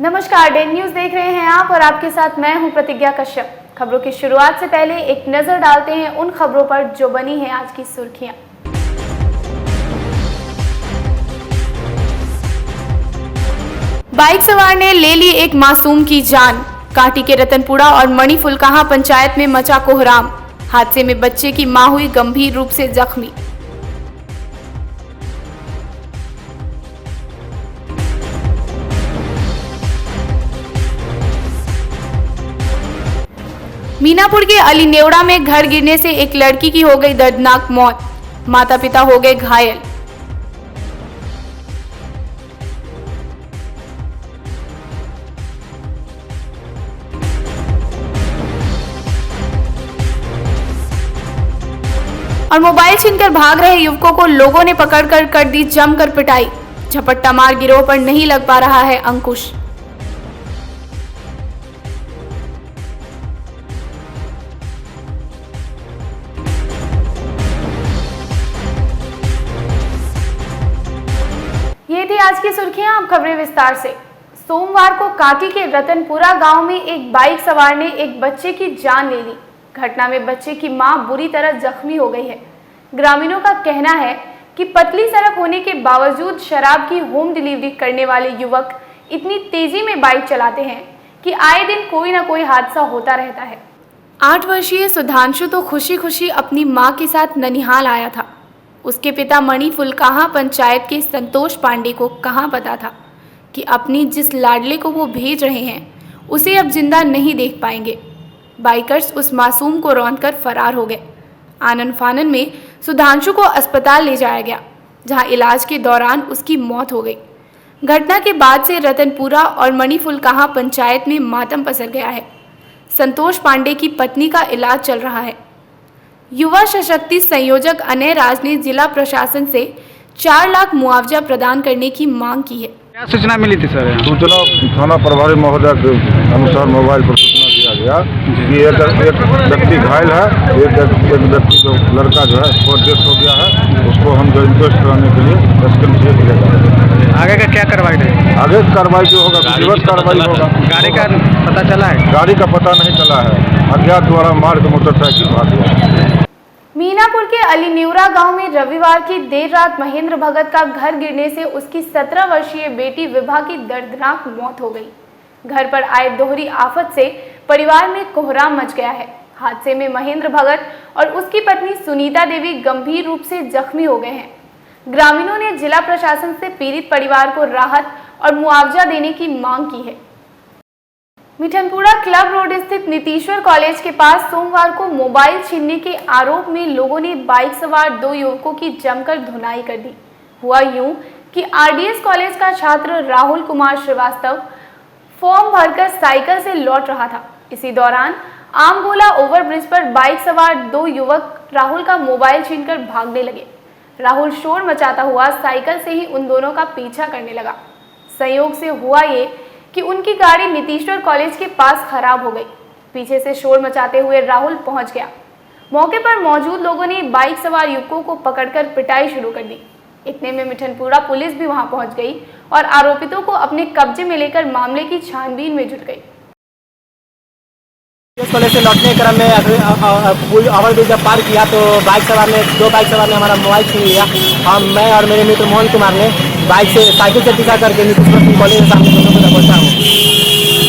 नमस्कार, Dane news देख रहे हैं आप और आपके साथ मैं हूं प्रतिज्ञा कश्यप। खबरों की शुरुआत से पहले एक नजर डालते हैं उन खबरों पर जो बनी है आज की सुर्खियां। बाइक सवार ने ले ली एक मासूम की जान। कांटी के रतनपुरा और मणिफुलकाहा पंचायत में मचा कोहराम। हादसे में बच्चे की मां हुई गंभीर रूप से जख्मी। मीनापुर के अली नेवड़ा में घर गिरने से एक लड़की की हो गई दर्दनाक मौत। माता पिता हो गए घायल। और मोबाइल छीनकर भाग रहे युवकों को लोगों ने पकड़कर कर दी जमकर पिटाई। झपट्टा मार गिरोह पर नहीं लग पा रहा है अंकुश। ये थी आज की सुर्खियां। अब खबरें विस्तार से। सोमवार को कांटी के रतनपुरा गांव में एक बाइक सवार ने एक बच्चे की जान ले ली। घटना में बच्चे की मां बुरी तरह जख्मी हो गई है। ग्रामीणों का कहना है कि पतली सड़क होने के बावजूद शराब की होम डिलीवरी करने वाले युवक इतनी तेजी में बाइक चलाते हैं कि आए दिन कोई ना कोई हादसा होता रहता है। 8 वर्षीय सुधांशु तो खुशी खुशी अपनी मां के साथ ननिहाल आया था। उसके पिता मणिफुलकाहा पंचायत के संतोष पांडे को कहाँ पता था कि अपनी जिस लाडले को वो भेज रहे हैं उसे अब जिंदा नहीं देख पाएंगे। बाइकर्स उस मासूम को रौंदकर फरार हो गए। आनन फानन में सुधांशु को अस्पताल ले जाया गया, जहां इलाज के दौरान उसकी मौत हो गई। घटना के बाद से रतनपुरा और मणिफुलकाहा पंचायत में मातम पसर गया है। संतोष पांडे की पत्नी का इलाज चल रहा है। युवा सशक्ति संयोजक अनय राज ने जिला प्रशासन से 4 लाख मुआवजा प्रदान करने की मांग की है। क्या सूचना मिली थी सर? सूचना थाना प्रभारी महोदय के अनुसार मोबाइल पर सूचना दिया गया कि एक व्यक्ति घायल है। एक व्यक्ति जो लड़का जो है वो डेथ हो गया है। उसको हम जो इंक्वेस्ट कराने के लिए एसकेएम ले गए। आगे का क्या कार्रवाई रहेगी? आगे कार्रवाई जो होगा विधिवत कार्रवाई होगा। गाड़ी का पता चला है? गाड़ी का पता नहीं चला है। अज्ञात द्वारा मार्ग मोटरसाइकिल भाग गया। मीनापुर के अली नेवड़ा गांव में रविवार की देर रात महेंद्र भगत का घर गिरने से उसकी 17 वर्षीय बेटी विभा की दर्दनाक मौत हो गई। घर पर आए दोहरी आफत से परिवार में कोहराम मच गया है। हादसे में महेंद्र भगत और उसकी पत्नी सुनीता देवी गंभीर रूप से जख्मी हो गए हैं। ग्रामीणों ने जिला प्रशासन से पीड़ित परिवार को राहत और मुआवजा देने की मांग की है। मिठनपुरा क्लब रोड स्थित नीतीश्वर कॉलेज के पास सोमवार को मोबाइल छीनने के आरोप में लोगों ने बाइक सवार 2 युवकों की जमकर धुनाई कर दी। हुआ यूं कि आरडीएस कॉलेज का छात्र राहुल कुमार श्रीवास्तव फॉर्म भरकर साइकिल से लौट रहा था। इसी दौरान आमगोला ओवरब्रिज पर बाइक सवार 2 युवक राहुल का मोबाइल छीनकर भागने लगे। राहुल शोर मचाता हुआ साइकिल से ही उन दोनों का पीछा करने लगा। संयोग से हुआ ये कि उनकी गाड़ी नीतीश्वर कॉलेज के पास खराब हो गई। पीछे से शोर मचाते हुए राहुल पहुंच गया। मौके पर मौजूद लोगों ने बाइक सवार युवकों को पकड़कर पिटाई शुरू कर दी। इतने में मिठनपुरा पुलिस भी वहां पहुंच गई और आरोपितों को अपने कब्जे में लेकर मामले की छानबीन में जुट गई। कॉलेज से लौटने क्रम में ओवरब्रिज जब पार किया तो 2 बाइक सवार ने हमारा मोबाइल छीन लिया। मैं और मेरे मित्र मोहन कुमार ने बाइक से साइकिल से पीछा करके नीतीश्वर कॉलेज के सामने दोनों को पहुंचा हूँ।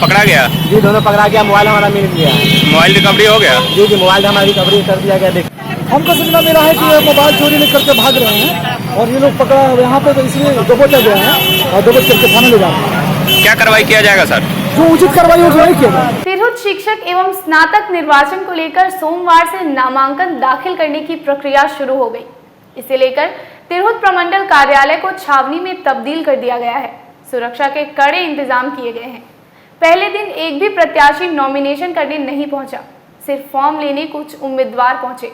पकड़ा गया? जी, दोनों पकड़ा गया। मोबाइल हमारा मिल गया। मोबाइल रिकवरी हो गया? जी, मोबाइल हमारी रिकवरी कर दिया गया। देख, हमको सूचना मिला है कि ये मोबाइल चोरी नहीं करके भाग रहे हैं और ये लोग पकड़ा यहाँ पे, तो इसलिए दबोचा गया है और दबोच करके थाने ले जा रहे हैं। क्या कार्रवाई किया जाएगा सर? जो उचित कार्रवाई हो वही किया जाएगा। तिरहुत शिक्षक एवं स्नातक निर्वाचन को लेकर सोमवार से नामांकन दाखिल करने की प्रक्रिया शुरू हो गई। इसे लेकर तिरहुत प्रमंडल कार्यालय को छावनी में तब्दील कर दिया गया है। सुरक्षा के कड़े इंतजाम किए गए हैं। पहले दिन एक भी प्रत्याशी नॉमिनेशन करने नहीं पहुंचा, सिर्फ फॉर्म लेने कुछ उम्मीदवार पहुंचे।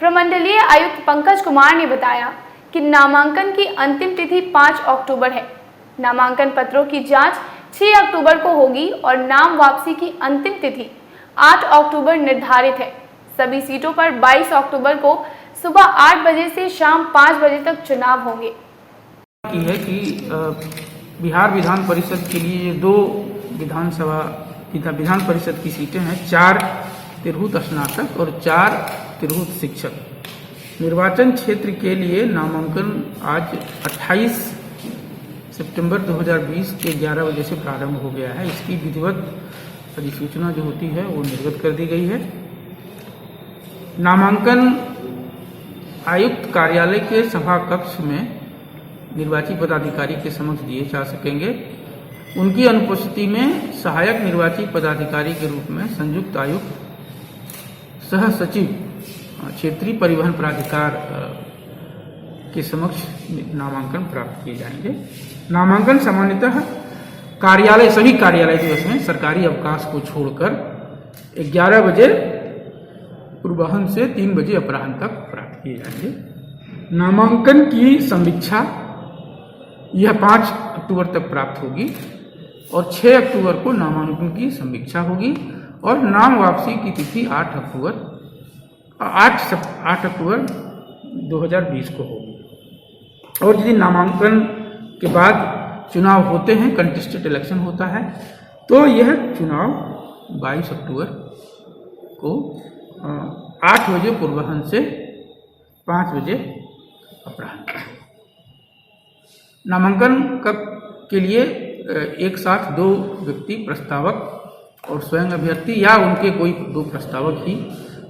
प्रमंडलीय आयुक्त पंकज कुमार ने बताया कि नामांकन की अंतिम तिथि 5 अक्टूबर है। नामांकन पत्रों की जांच 6 अक्टूबर को होगी और नाम वापसी की अंतिम तिथि 8 अक्टूबर निर्धारित है। सभी सीटों पर 22 अक्टूबर को सुबह 8 बजे से शाम 5 बजे तक चुनाव होंगे। है कि बिहार विधान परिषद के लिए ये 2 विधान परिषद की सीटें हैं, 4 तिरहुत स्नातक और 4 तिरहुत शिक्षक। निर्वाचन क्षेत्र के लिए नामांकन आज 28 सितंबर 2020 के 11 बजे से प्रारंभ हो गया है। इसकी विधिवत अधिसूचना जो होती है वो निर्गत कर दी गई है। नामांकन आयुक्त कार्यालय के सभा कक्ष में निर्वाची पदाधिकारी के समक्ष दिए जा सकेंगे। उनकी अनुपस्थिति में सहायक निर्वाची पदाधिकारी के रूप में संयुक्त आयुक्त, सह सचिव, क्षेत्रीय परिवहन प्राधिकार के समक्ष नामांकन प्राप्त किए जाएंगे। नामांकन सामान्यतः कार्यालय, सभी कार्यालय दिवस में सरकारी अवकाश को छोड़कर 11 बजे पूर्वाह्न से 3 बजे अपराह्न तक प्राप्त किए जाएंगे। नामांकन की समीक्षा यह 5 अक्टूबर तक प्राप्त होगी और 6 अक्टूबर को नामांकन की समीक्षा होगी और नाम वापसी की तिथि 8 अक्टूबर 2020 को होगी। और यदि नामांकन के बाद चुनाव होते हैं, कंटेस्टेड इलेक्शन होता है, तो यह चुनाव 22 अक्टूबर को 8 बजे पूर्वाह्न से 5 बजे अपराह्न। नामांकन के लिए एक साथ 2 व्यक्ति, प्रस्तावक और स्वयं अभ्यर्थी या उनके कोई 2 प्रस्तावक ही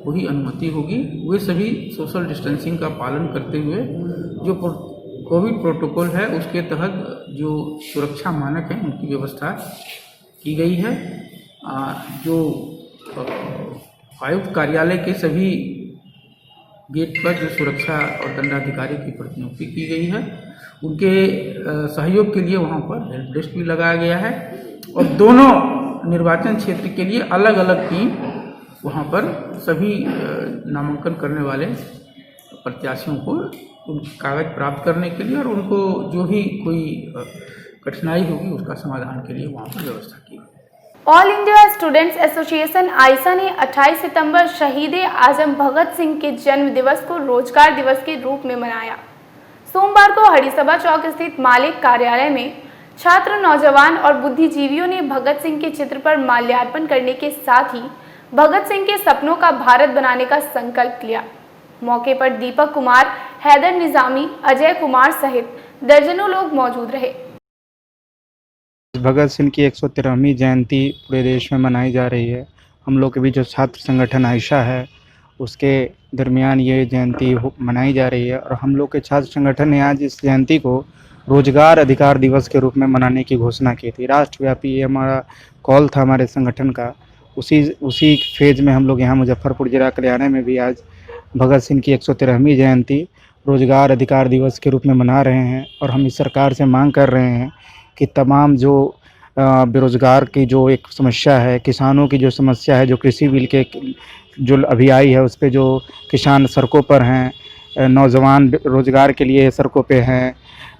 वही अनुमति होगी। वे सभी सोशल डिस्टेंसिंग का पालन करते हुए जो कोविड प्रोटोकॉल है उसके तहत जो सुरक्षा मानक हैं उनकी व्यवस्था की गई है। जो आयुक्त कार्यालय के सभी गेट पर जो सुरक्षा और दंडाधिकारी की प्रतिनियुक्ति की गई है, उनके सहयोग के लिए वहां पर हेल्प डेस्क भी लगाया गया है और दोनों निर्वाचन क्षेत्र के लिए अलग अलग टीम वहां पर सभी नामांकन करने वाले प्रत्याशियों को उनके कागज प्राप्त करने के लिए और उनको जो भी कोई कठिनाई होगी उसका समाधान के लिए वहां पर व्यवस्था की। ऑल इंडिया स्टूडेंट्स एसोसिएशन आइसा ने 28 सितंबर शहीद आजम भगत सिंह के जन्म दिवस को रोजगार दिवस के रूप में मनाया। सोमवार को हरिसभा चौक स्थित मालिक कार्यालय में छात्र, नौजवान और बुद्धिजीवियों ने भगत सिंह के चित्र पर माल्यार्पण करने के साथ ही भगत सिंह के सपनों का भारत बनाने का संकल्प लिया। मौके पर दीपक कुमार, हैदर निजामी, अजय कुमार सहित दर्जनों लोग मौजूद रहे। भगत सिंह की 113वीं जयंती पूरे देश में मनाई जा रही है। हम लोग के भी जो छात्र संगठन आइशा है उसके दरमियान ये जयंती मनाई जा रही है और हम लोग के छात्र संगठन ने आज इस जयंती को रोजगार अधिकार दिवस के रूप में मनाने की घोषणा की थी। राष्ट्रव्यापी ये हमारा कॉल था हमारे संगठन का। उसी फेज में हम लोग यहाँ मुजफ्फरपुर जिला कल्याण में भी आज भगत सिंह की 113वीं जयंती रोजगार अधिकार दिवस के रूप में मना रहे हैं और हम इस सरकार से मांग कर रहे हैं कि तमाम जो बेरोजगार की जो एक समस्या है, किसानों की जो समस्या है, जो कृषि बिल के जो अभी आई है उस पर जो किसान सड़कों पर हैं, नौजवान रोजगार के लिए सड़कों पे हैं,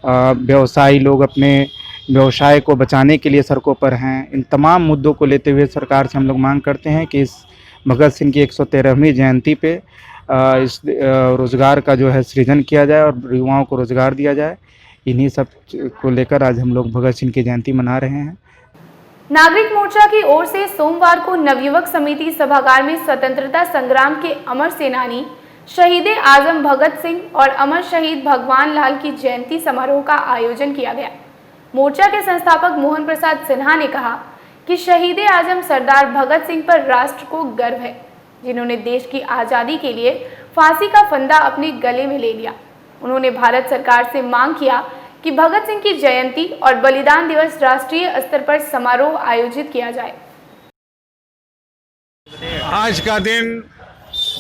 व्यवसायी लोग अपने व्यवसाय को बचाने के लिए सड़कों पर हैं, इन तमाम मुद्दों को लेते हुए सरकार से हम लोग मांग करते हैं कि इस भगत सिंह की 113वीं जयंती पे इस रोज़गार का जो है सृजन किया जाए और युवाओं को रोज़गार दिया जाए। इन्हीं सब को लेकर आज हम लोग भगत सिंह की जयंती मना रहे हैं। नागरिक मोर्चा की ओर से सोमवार को नवयुवक समिति सभागार में स्वतंत्रता संग्राम के अमर सेनानी शहीद आजम भगत सिंह और अमर शहीद भगवान लाल की जयंती समारोह का आयोजन किया गया। मोर्चा के संस्थापक मोहन प्रसाद सिन्हा ने कहा कि शहीद आजम सरदार भगत सिंह पर राष्ट्र को गर्व है, जिन्होंने देश की आज़ादी के लिए फांसी का फंदा अपने गले में ले लिया। उन्होंने भारत सरकार से मांग किया कि भगत सिंह की जयंती और बलिदान दिवस राष्ट्रीय स्तर पर समारोह आयोजित किया जाए। आज का दिन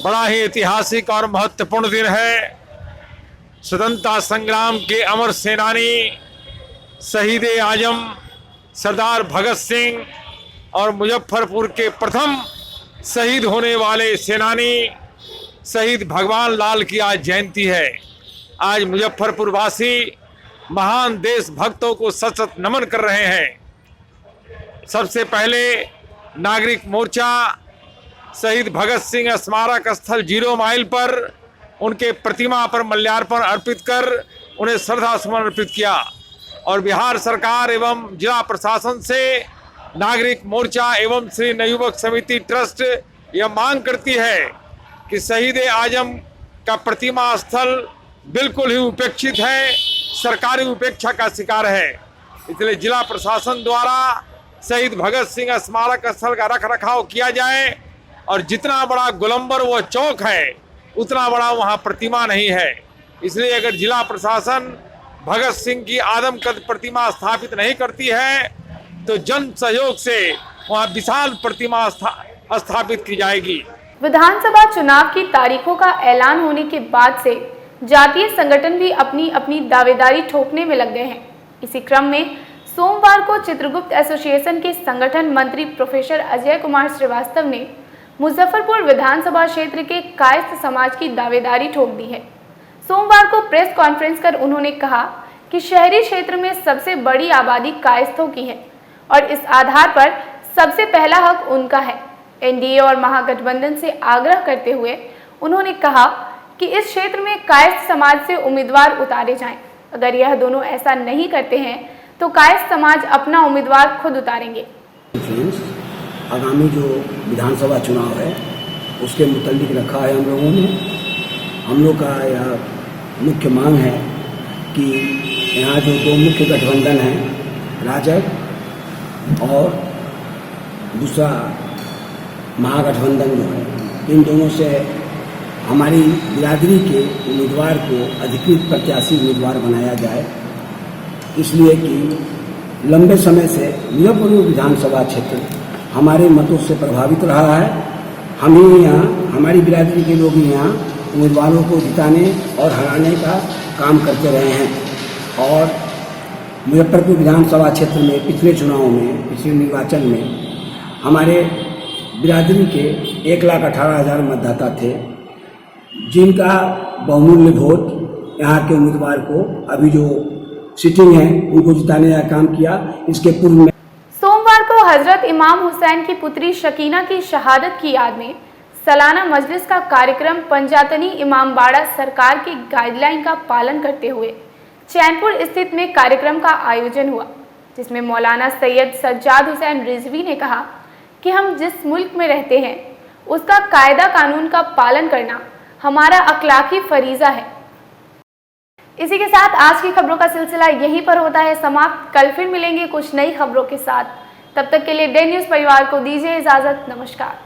बड़ा ही ऐतिहासिक और महत्वपूर्ण दिन है। स्वतंत्रता संग्राम के अमर सेनानी शहीद आजम सरदार भगत सिंह और मुजफ्फरपुर के प्रथम शहीद होने वाले सेनानी शहीद भगवान लाल की आज जयंती है। आज मुजफ्फरपुर वासी महान देशभक्तों को सत सत नमन कर रहे हैं। सबसे पहले नागरिक मोर्चा शहीद भगत सिंह स्मारक स्थल 0 माइल पर उनके प्रतिमा पर माल्यार्पण अर्पित कर उन्हें श्रद्धा सुमन अर्पित किया। और बिहार सरकार एवं जिला प्रशासन से नागरिक मोर्चा एवं श्री नवयुवक समिति ट्रस्ट यह मांग करती है कि शहीद आजम का प्रतिमा स्थल बिल्कुल ही उपेक्षित है, सरकारी उपेक्षा का शिकार है। इसलिए जिला प्रशासन द्वारा शहीद भगत सिंह स्मारक स्थल का रख रखाव किया जाए और जितना बड़ा गोलंबर वो चौक है उतना बड़ा वहाँ प्रतिमा नहीं है। इसलिए अगर जिला प्रशासन भगत सिंह की आदमकद प्रतिमा स्थापित नहीं करती है तो जन सहयोग से वहाँ विशाल प्रतिमा स्थापित की जाएगी। विधानसभा चुनाव की तारीखों का ऐलान होने के बाद से जातीय संगठन भी अपनी अपनी दावेदारी ठोकने में लग गए हैं। इसी क्रम में सोमवार को चित्रगुप्त एसोसिएशन के संगठन मंत्री प्रोफेसर अजय कुमार श्रीवास्तव ने मुजफ्फरपुर विधानसभा क्षेत्र के कायस्थ समाज की दावेदारी ठोक दी है। सोमवार को प्रेस कॉन्फ्रेंस कर उन्होंने कहा कि शहरी क्षेत्र में सबसे बड़ी आबादी कायस्थों की है और इस आधार पर सबसे पहला हक उनका है। एनडीए और महागठबंधन से आग्रह करते हुए उन्होंने कहा कि इस क्षेत्र में कायस्थ समाज से उम्मीदवार उतारे जाएं। अगर यह दोनों ऐसा नहीं करते हैं तो कायस्थ समाज अपना उम्मीदवार खुद उतारेंगे। आगामी जो विधानसभा चुनाव है उसके मुताबिक रखा है हम लोगों ने। हम लोग का यह मुख्य मांग है कि यहाँ जो दो मुख्य गठबंधन हैं, राजग और दूसरा महागठबंधन जो है, इन दोनों से हमारी बिरादरी के उम्मीदवार को अधिकृत प्रत्याशी उम्मीदवार बनाया जाए। इसलिए कि लंबे समय से मुजफ्फरपुर विधानसभा क्षेत्र हमारे मतों से प्रभावित रहा है। हम ही यहाँ, हमारी बिरादरी के लोग यहाँ उम्मीदवारों को जिताने और हराने का काम करते रहे हैं और मुजफ्फरपुर विधानसभा क्षेत्र में पिछले चुनाव में, पिछले निर्वाचन में हमारे बिरादरी के 1,18,000 मतदाता थे, जिनका बहुमूल्य वोट यहाँ के उम्मीदवार को अभी जो सिटिंग है उनको जिताने का काम किया। इसके पूर्व में सोमवार को हजरत इमाम हुसैन की पुत्री शकीना की शहादत की याद में सालाना मजलिस का कार्यक्रम पंजातनी इमामबाड़ा सरकार की गाइडलाइन का पालन करते हुए चैनपुर स्थित में कार्यक्रम का आयोजन हुआ, जिसमें मौलाना सैयद सज्जाद हुसैन रिजवी ने कहा कि हम जिस मुल्क में रहते हैं उसका कायदा कानून का पालन करना हमारा अखलाकी फरीजा है। इसी के साथ आज की खबरों का सिलसिला यहीं पर होता है समाप्त। कल फिर मिलेंगे कुछ नई खबरों के साथ। तब तक के लिए डे न्यूज़ परिवार को दीजिए इजाजत। नमस्कार।